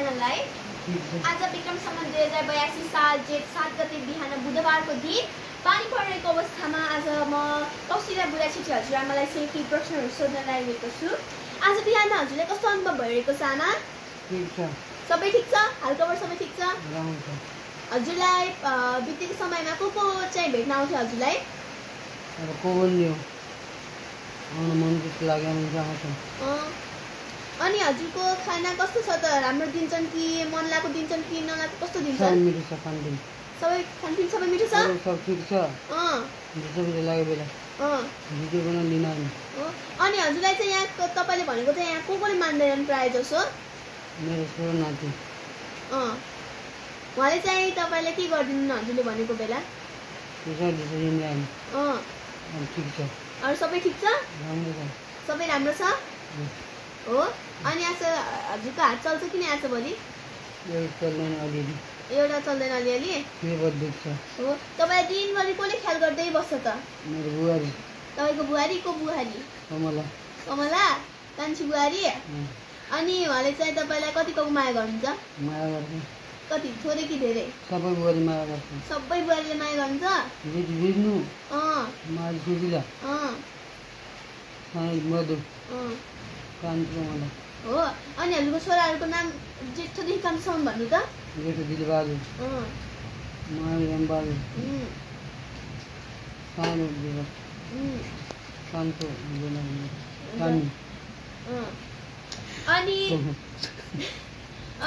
गर्नलाई। आज विक्रम सम्वत 2082 साल जेठ 7 गते बिहान बुधबारको दिन पानी परिरहेको अवस्थामा आज म कौशिला बुढाछेत्री हजुरआमालाई केही प्रश्नहरू सोध्न लागेको छु। आज बिहान हजुरले कस्तो अनुभव भइरहेको छ आमा? ठीक छ। सबै ठीक छ? हालखबर सबै ठीक छ? राम्रो छ। हजुरलाई बितेको समयमा को चाहिँ भेट्न आउँथ्यो हजुरलाई? अब को बोल्यो? आउन मन त्यस्तो लाग्यो भने आउँछ। अनि हजुरको खाना कस्तो छ त? राम्रो दिन्छन् कि मन लागेको दिन्छन् कि नलागेको कस्तो दिन्छन्? सबै मिठो छ खानपिन। सबै खानपिन सबै मिठो छ? सब ठिक छ। जस्तो पनि लाग्यो बेला। भिडियो बनाउन लिन आउनु। अनि हजुरलाई चाहिँ यहाँ तपाईले भनेको चाहिँ यहाँ कोले मान्दैनन् प्राय जसो? मेरो छोरो नाति। उहाँले चाहिँ तपाईले के गर्दिनु हजुरले भनेको बेला? त्यसै लिन आउनु। ठिक छ। अरु सबै ठिक छ? राम्रो छ। सबै राम्रो छ? हो। अनि आज हजुरको हात चल्छ कि नि आज भोलि? एउटा चल्दैन अलिअलि। एउटा चल्दैन अलिअलि? पेट दुख्छ। हो। तपाईलाई दिनभरि कोले ख्याल गर्दै बस्छ त? मेरो बुहारी। तपाईको बुहारी को बुहारी? कमला। कमला? कान्छी बुहारी? अनि उहाँले चाहिँ तपाईलाई कतिको माया गर्नुहुन्छ? माया गर्छ। कति थोरै कि धेरै? सबै बुहारी माया गर्छ। सबै बुहारीले माया गर्नुहुन्छ? बुझ्नु? माया सुजिला। मधु। कान्छो मलाई। हो। अनि हजुरको छोराहरूको नाम जेठोदेखि कान्छोसम्म भन्नु त? जेठो दिलबहादुर। माया बहादुर। सानो दिलबहादुर। कान्छो कानी।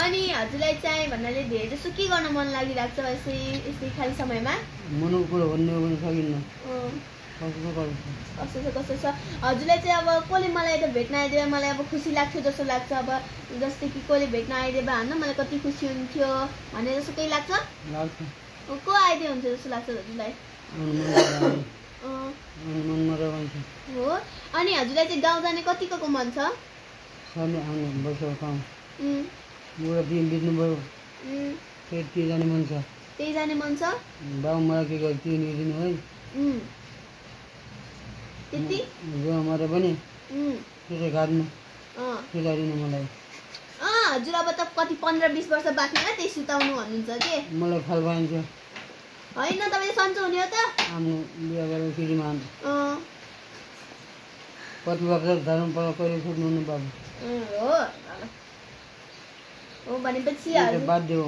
अनि हजुरलाई चाहिँ भन्नाले धेरै जसो के गर्न मन लागिरहेको छ यसै खाली समयमा? मनको कुरा भन्ने हो भने सकिन्न। कस्तो छ हजुरलाई चाहिँ अब कोले मलाई त भेट्न आइदिए मलाई अब खुसी लाग्थ्यो जस्तो लाग्छ? अब जस्तै कि कोले भेट्न आइदिए होइन मलाई कति खुसी हुन्थ्यो भन्ने जस्तो केही लाग्छ? को आइदिए हुन्छ जस्तो लाग्छ हजुरलाई? हो। अनि हजुरलाई चाहिँ गाउँ जाने कतिको मन छ? बुढा दिन बित्नुभयो। त्यही जाने मन छ। त्यही जाने मन छ? बाबु मलाई के गर्छ त्यो निदिनु है। त्यति? मरे पनि त्यसै काट्नु सुताइदिनु मलाई। हजुर अब त कति 15-20 वर्ष बाँच्नेमा त्यही सुताउनु भन्नुहुन्छ के? मलाई खाल पाइन्छ। होइन तपाईँले सन्चो हुने हो त? आफ्नो बिहा गरेर श्रीमान 25 वर्ष धर्म पर कहिले छोड्नुहुन्न बाबु। हो भनेपछि बाध्य हो।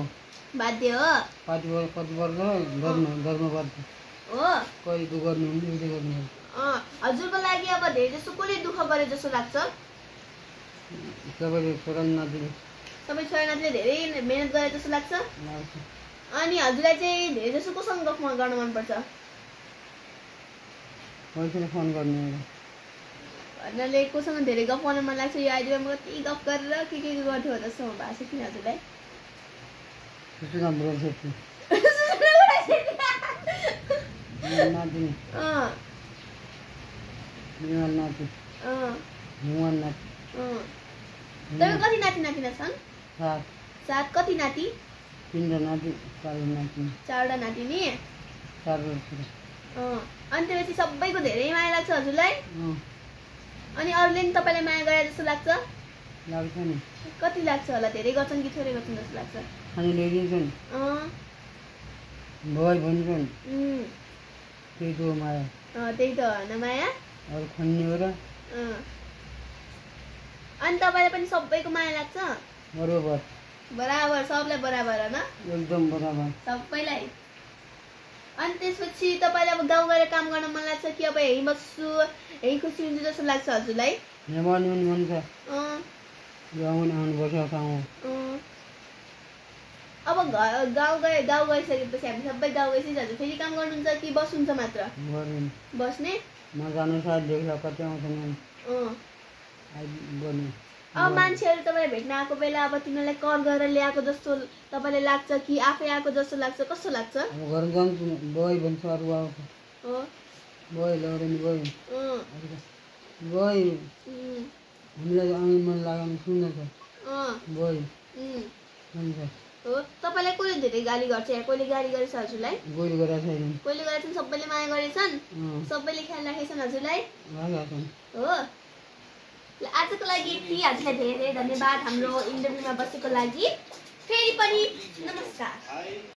बाध्य हो? 25 वर्ष धर्म बाध्य हो। कहिले दुःख गर्नुहुन्न उल्टै गर्नु। हजुरको लागि अब धेरै जसो कसले दुःख गरे जस्तो लाग्छ? सबैले छोरा नातिले। सबै छोरा नातिले धेरै मेहनत गरे जस्तो लाग्छ? अनि हजुरलाई चाहिँ धेरै जसो कोसँग गफ गर्न मनपर्छ? फोन गर्ने भन्नाले कोसँग धेरै गफ गर्न मन लाग्छ? यो आइडिया म कति गफ गरेर के गर्थ्यो हो जस्तो भएको छ किन हजुरलाई? तपाईँ कति नाति नातिना छन्? 7। कति नाति? 3 नाति 4 नाति। 4 नाति नि? 4 वर्ष। अनि त्यसपछि सबैको धेरै माया लाग्छ हजुरलाई? अनि अरूले नि तपाईँलाई माया गरे जस्तो लाग्छ? लाग्छ नि। कति लाग्छ होला? धेरै गर्छन् कि थोरै गर्छन् जस्तो लाग्छ? खानु ल्याइदिन्छन्। भइ भन्छन्। त्यही त हो माया। त्यही त हो माया? अरू खन्ने हो र? अनि तपाईँलाई पनि सबैको माया लाग्छ? बराबर। बराबर सबलाई बराबर होइन? एकदम बराबर। सबैलाई। अनि त्यसपछि तपाईँलाई अब गाउँ गएर काम गर्न मन लाग्छ कि अब यहीँ बस्छु यहीँ खुसी हुन्छु जस्तो लाग्छ हजुरलाई? मन छ। गाउँ आउनु पर्छ गाउँ। अब गाउँ गइसकेपछि हामी सबै गाउँ गइसकेपछि हजुर फेरि काम गर्नुहुन्छ कि बस्नुहुन्छ मात्र? बस्ने? म जानु साथ देख्छ कति आउँछन्। अब मान्छेहरू तपाईँलाई भेट्न आएको बेला अब तिनीहरूलाई कल गरेर ल्याएको जस्तो तपाईँलाई लाग्छ कि आफै आएको जस्तो लाग्छ? कस्तो लाग्छ? घर जान्छु गइ भन्छ अरू आउँछ। गइ लौरेनी गइ। हामीलाई आउनु मन लागेन सुन्नु छ। गइ। हुन्छ। हो। तपाईँलाई कसले धेरै गाली गर्छ? यहाँ कसले गाली गरेछ हजुरलाई? कोहीले गरेको छैन। कसले गरेछन्? सबैले माया गरेछन्? सबैले ख्याल राखेछन् हजुरलाई? राखेछन्। हो। ल आजको लागि यति। हजुरलाई धेरै धेरै धन्यवाद हाम्रो इन्टरभ्यूमा बसेको लागि। फेरि पनि नमस्कार।